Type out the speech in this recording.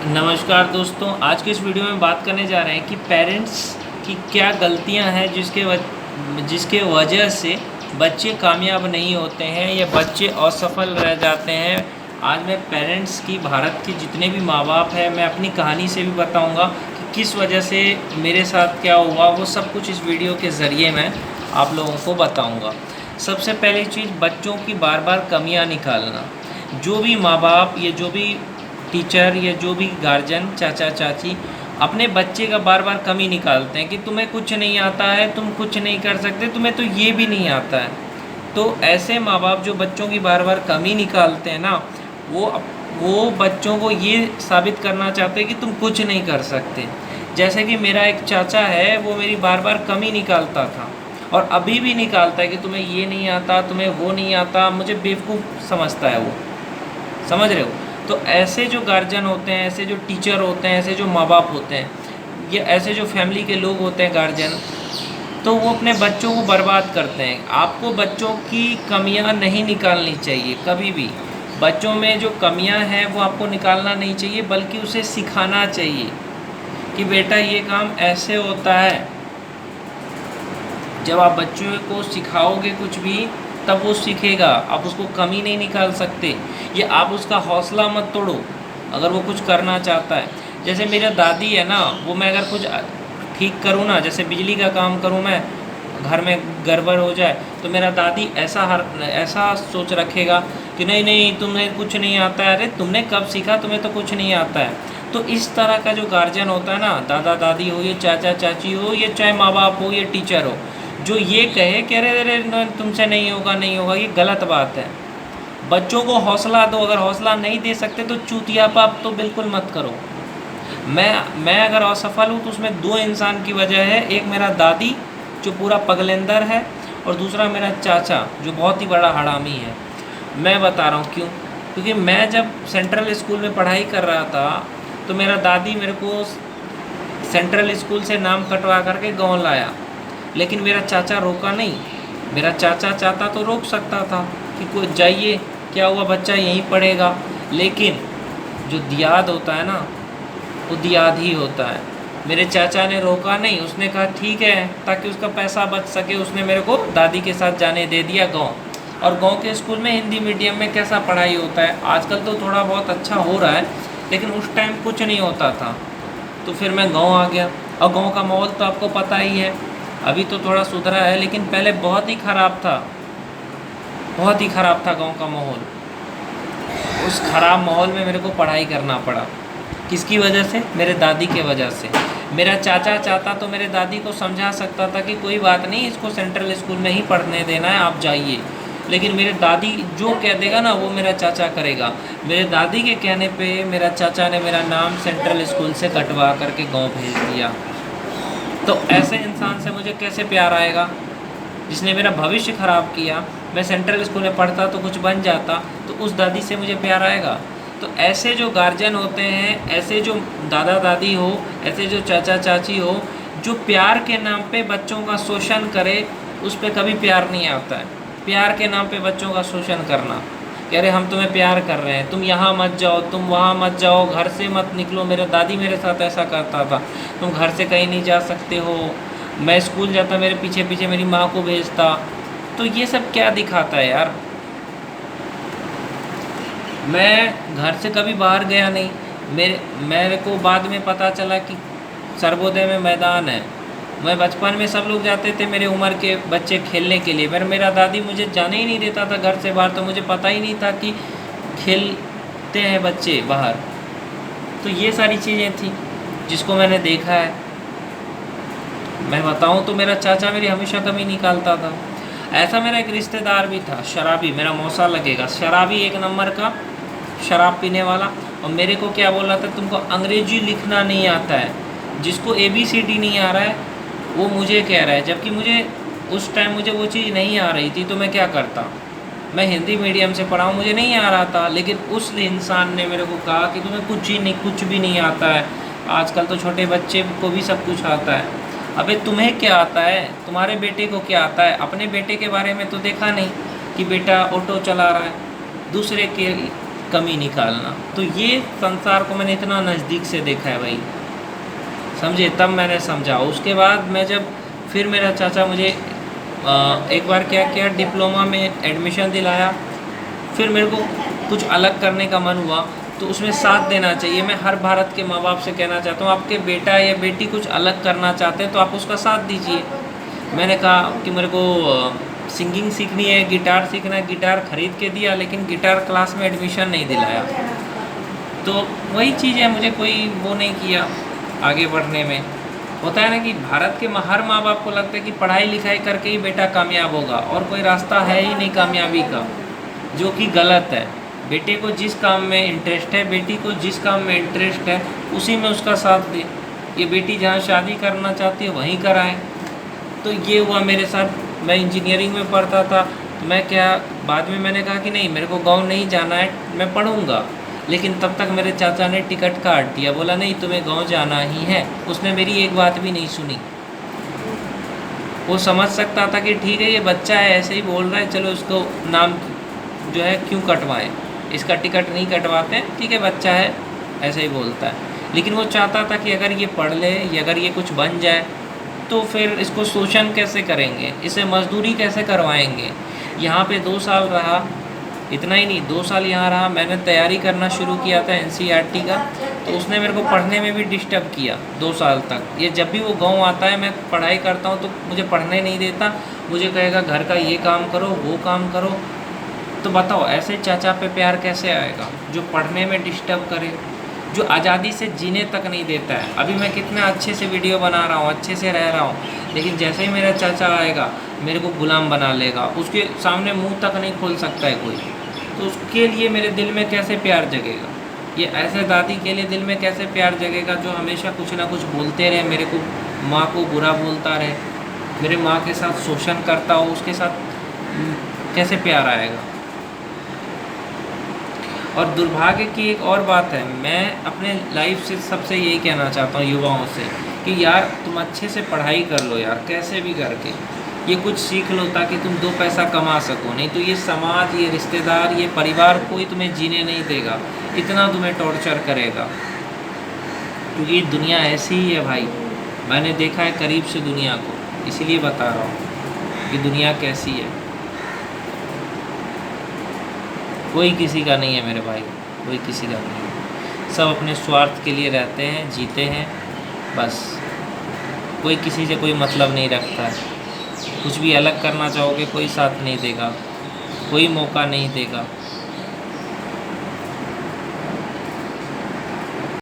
नमस्कार दोस्तों, आज के इस वीडियो में बात करने जा रहे हैं कि पेरेंट्स की क्या गलतियां हैं जिसके वजह से बच्चे कामयाब नहीं होते हैं या बच्चे असफल रह जाते हैं। आज मैं पेरेंट्स की, भारत के जितने भी माँ बाप हैं, मैं अपनी कहानी से भी बताऊंगा कि किस वजह से मेरे साथ क्या हुआ। वो सब कुछ इस वीडियो के ज़रिए मैं आप लोगों को बताऊँगा। सबसे पहली चीज़, बच्चों की बार बार कमियाँ निकालना। जो भी माँ बाप या जो भी टीचर या जो भी गार्जियन, चाचा चाची अपने बच्चे का बार बार कमी निकालते हैं कि तुम्हें कुछ नहीं आता है, तुम कुछ नहीं कर सकते, तुम्हें तो ये भी नहीं आता है। तो ऐसे माँ बाप जो बच्चों की बार बार कमी निकालते हैं ना, वो बच्चों को ये साबित करना चाहते हैं कि तुम कुछ नहीं कर सकते। जैसे कि मेरा एक चाचा है, वो मेरी बार बार कमी निकालता था और अभी भी निकालता है कि तुम्हें ये नहीं आता, तुम्हें वो नहीं आता। मुझे बेवकूफ़ समझता है वो, समझ रहे हो। तो ऐसे जो गार्जियन होते हैं, ऐसे जो टीचर होते हैं, ऐसे जो माँ बाप होते हैं, या ऐसे जो फैमिली के लोग होते हैं गार्जियन, तो वो अपने बच्चों को बर्बाद करते हैं। आपको बच्चों की कमियां नहीं निकालनी चाहिए कभी भी। बच्चों में जो कमियां हैं वो आपको निकालना नहीं चाहिए, बल्कि उसे सिखाना चाहिए कि बेटा ये काम ऐसे होता है। जब आप बच्चों को सिखाओगे कुछ भी, तब वो सीखेगा। आप उसको कमी नहीं निकाल सकते, या आप उसका हौसला मत तोड़ो अगर वो कुछ करना चाहता है। जैसे मेरा दादी है ना, वो मैं अगर कुछ ठीक करूँ ना, जैसे बिजली का काम करूँ, मैं घर में गड़बड़ हो जाए, तो मेरा दादी ऐसा सोच रखेगा कि नहीं नहीं तुम्हें कुछ नहीं आता है, अरे तुमने कब सीखा, तुम्हें तो कुछ नहीं आता है। तो इस तरह का जो गार्जियन होता है ना, दादा दादी हो, ये चाचा चाची हो, ये चाहे माँ बाप हो, ये टीचर हो, जो ये कहे कि अरे अरे तुमसे नहीं होगा नहीं होगा, ये गलत बात है। बच्चों को हौसला दो। अगर हौसला नहीं दे सकते तो चूतियापा तो बिल्कुल मत करो। मैं अगर असफल हूँ तो उसमें दो इंसान की वजह है। एक मेरा दादी जो पूरा पगलेंदर है, और दूसरा मेरा चाचा जो बहुत ही बड़ा हरामी है। मैं बता रहा हूँ क्यों। क्योंकि मैं जब सेंट्रल स्कूल में पढ़ाई कर रहा था, तो मेरा दादी मेरे को सेंट्रल स्कूल से नाम कटवा करके गाँव लाया, लेकिन मेरा चाचा रोका नहीं। मेरा चाचा चाहता तो रोक सकता था कि कोई जाइए, क्या हुआ, बच्चा यहीं पढ़ेगा। लेकिन जो दियाद होता है ना, वो दियाद ही होता है। मेरे चाचा ने रोका नहीं, उसने कहा ठीक है, ताकि उसका पैसा बच सके। उसने मेरे को दादी के साथ जाने दे दिया गाँव। और गाँव के स्कूल में हिंदी मीडियम में कैसा पढ़ाई होता है, आजकल तो थोड़ा बहुत अच्छा हो रहा है, लेकिन उस टाइम कुछ नहीं होता था। तो फिर मैं गाँव आ गया, और गाँव का माहौल तो आपको पता ही है। अभी तो थोड़ा सुधरा है, लेकिन पहले बहुत ही ख़राब था, बहुत ही ख़राब था गांव का माहौल। उस ख़राब माहौल में मेरे को पढ़ाई करना पड़ा। किसकी वजह से? मेरे दादी के वजह से। मेरा चाचा चाहता तो मेरे दादी को समझा सकता था कि कोई बात नहीं, इसको सेंट्रल स्कूल में ही पढ़ने देना है, आप जाइए। लेकिन मेरे दादी जो कह देगा ना, वो मेरा चाचा करेगा। मेरे दादी के कहने पे मेरा चाचा ने मेरा नाम सेंट्रल स्कूल से कटवा करके गाँव भेज दिया। तो ऐसे इंसान से मुझे कैसे प्यार आएगा, जिसने मेरा भविष्य ख़राब किया। मैं सेंट्रल स्कूल में पढ़ता तो कुछ बन जाता, तो उस दादी से मुझे प्यार आएगा। तो ऐसे जो गार्जियन होते हैं, ऐसे जो दादा दादी हो, ऐसे जो चाचा चाची हो, जो प्यार के नाम पे बच्चों का शोषण करे, उस पर कभी प्यार नहीं आता है। प्यार के नाम पे बच्चों का शोषण करना, कह रहे हम तुम्हें प्यार कर रहे हैं, तुम यहाँ मत जाओ, तुम वहाँ मत जाओ, घर से मत निकलो। मेरा दादी मेरे साथ ऐसा करता था, तुम घर से कहीं नहीं जा सकते हो। मैं स्कूल जाता, मेरे पीछे पीछे मेरी माँ को भेजता। तो ये सब क्या दिखाता है यार। मैं घर से कभी बाहर गया नहीं। मेरे को बाद में पता चला कि सर्वोदय में मैदान है। मैं बचपन में सब लोग जाते थे, मेरे उम्र के बच्चे खेलने के लिए, मेरा दादी मुझे जाने ही नहीं देता था घर से बाहर। तो मुझे पता ही नहीं था कि खेलते हैं बच्चे बाहर। तो ये सारी चीज़ें थी जिसको मैंने देखा है। मैं बताऊं तो मेरा चाचा मेरी हमेशा कमी निकालता था। ऐसा मेरा एक रिश्तेदार भी था, शराबी, मेरा मौसा लगेगा, शराबी, एक नंबर का शराब पीने वाला। और मेरे को क्या बोल रहा था, तुमको अंग्रेजी लिखना नहीं आता है, जिसको ABCD नहीं आ रहा है वो मुझे कह रहा है। जबकि मुझे उस टाइम मुझे वो चीज़ नहीं आ रही थी, तो मैं क्या करता। मैं हिंदी मीडियम से पढ़ा हूँ, मुझे नहीं आ रहा था, लेकिन उस इंसान ने मेरे को कहा कि तुम्हें कुछ भी नहीं आता है। आजकल तो छोटे बच्चे को भी सब कुछ आता है। अबे तुम्हें क्या आता है, तुम्हारे बेटे को क्या आता है? अपने बेटे के बारे में तो देखा नहीं कि बेटा ऑटो चला रहा है, दूसरे के कमी निकालना। तो ये संसार को मैंने इतना नज़दीक से देखा है भाई, समझे, तब मैंने समझा। उसके बाद मैं जब फिर मेरा चाचा मुझे एक बार क्या किया, डिप्लोमा में एडमिशन दिलाया, फिर मेरे को कुछ अलग करने का मन हुआ तो उसमें साथ देना चाहिए। मैं हर भारत के माँ बाप से कहना चाहता हूँ, आपके बेटा या बेटी कुछ अलग करना चाहते हैं तो आप उसका साथ दीजिए। मैंने कहा कि मेरे को सिंगिंग सीखनी है, गिटार सीखना है, गिटार ख़रीद के दिया, लेकिन गिटार क्लास में एडमिशन नहीं दिलाया। तो वही चीज़ है, मुझे कोई वो नहीं किया आगे बढ़ने में। होता है ना कि भारत के हर माँ बाप को लगता है कि पढ़ाई लिखाई करके ही बेटा कामयाब होगा, और कोई रास्ता है ही नहीं कामयाबी का, जो कि गलत है। बेटे को जिस काम में इंटरेस्ट है, बेटी को जिस काम में इंटरेस्ट है, उसी में उसका साथ दे। ये बेटी जहाँ शादी करना चाहती है वहीं कराएं। तो ये हुआ मेरे साथ। मैं इंजीनियरिंग में पढ़ता था, तो मैं क्या, बाद में मैंने कहा कि नहीं, मेरे को गाँव नहीं जाना है, मैं पढ़ूँगा। लेकिन तब तक मेरे चाचा ने टिकट काट दिया, बोला नहीं तुम्हें गांव जाना ही है। उसने मेरी एक बात भी नहीं सुनी। वो समझ सकता था कि ठीक है ये बच्चा है, ऐसे ही बोल रहा है, चलो इसको नाम जो है क्यों कटवाएं, इसका टिकट नहीं कटवाते, ठीक है बच्चा है, ऐसे ही बोलता है। लेकिन वो चाहता था कि अगर ये पढ़ ले या अगर ये कुछ बन जाए तो फिर इसको शोषण कैसे करेंगे, इसे मजदूरी कैसे करवाएंगे। यहाँ पे 2 साल रहा, इतना ही नहीं 2 साल यहाँ रहा। मैंने तैयारी करना शुरू किया था NCERT का, तो उसने मेरे को पढ़ने में भी डिस्टर्ब किया 2 साल तक। ये जब भी वो गांव आता है, मैं पढ़ाई करता हूँ तो मुझे पढ़ने नहीं देता, मुझे कहेगा घर का ये काम करो, वो काम करो। तो बताओ ऐसे चाचा पे प्यार कैसे आएगा जो पढ़ने में डिस्टर्ब करे, जो आज़ादी से जीने तक नहीं देता है। अभी मैं कितना अच्छे से वीडियो बना रहा हूँ, अच्छे से रह रहा हूँ, लेकिन जैसे ही मेरा चाचा आएगा मेरे को गुलाम बना लेगा, उसके सामने मुंह तक नहीं खोल सकता है कोई। तो उसके लिए मेरे दिल में कैसे प्यार जगेगा, ये ऐसे दादी के लिए दिल में कैसे प्यार जगेगा जो हमेशा कुछ ना कुछ बोलते रहे, मेरे को, माँ को बुरा बोलता रहे, मेरे माँ के साथ शोषण करता हो, उसके साथ कैसे प्यार आएगा। और दुर्भाग्य की एक और बात है, मैं अपने लाइफ से सबसे यही कहना चाहता हूँ युवाओं से कि यार तुम अच्छे से पढ़ाई कर लो यार, कैसे भी करके ये कुछ सीख लो ताकि तुम 2 पैसा कमा सको। नहीं तो ये समाज, ये रिश्तेदार, ये परिवार कोई तुम्हें जीने नहीं देगा, इतना तुम्हें टॉर्चर करेगा। क्योंकि दुनिया ऐसी ही है भाई, मैंने देखा है करीब से दुनिया को, इसीलिए बता रहा हूँ कि दुनिया कैसी है। कोई किसी का नहीं है मेरे भाई, कोई किसी का नहीं है। सब अपने स्वार्थ के लिए रहते हैं, जीते हैं बस। कोई किसी से कोई मतलब नहीं रखता है। कुछ भी अलग करना चाहोगे कोई साथ नहीं देगा, कोई मौका नहीं देगा।